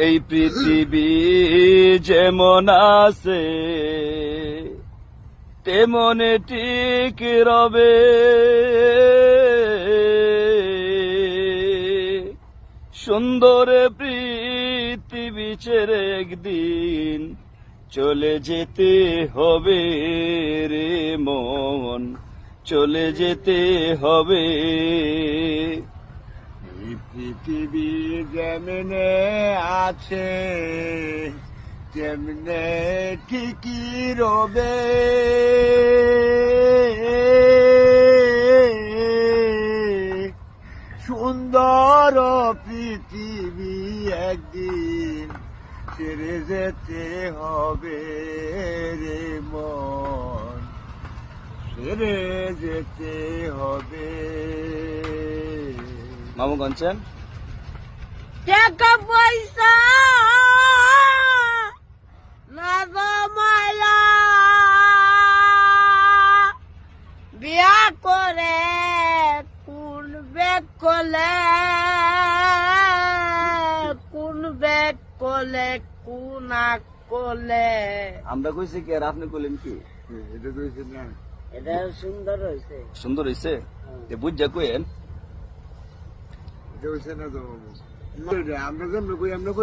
এই পৃথিবী যেমন আছে তেমনে ঠিক রবে, সুন্দর পৃথিবী ছেড়ে একদিন চলে যেতে হবে রে মন, চলে যেতে হবে। এই পৃথিবী যেমনে আছে তেমনে ঠিকই রবে, সুন্দর পৃথিবী একদিন ছেড়ে যেতে হবে রে মন, ছেড়ে যেতে হবে। মামু গানছেন টাকা পয়সা না জমাইলা বিয়া করে কোন বেগ করলে, কোন বেগ করলে কোন আগ করলে। আমরা কইছি কি আর আপনি কইলেন কি? এটা কইছেন না, এটা সুন্দর হয়েছে। সুন্দর হইছে, বুঝা কইেন। এটা হইছে না তো আমরা যেমন কই আমরা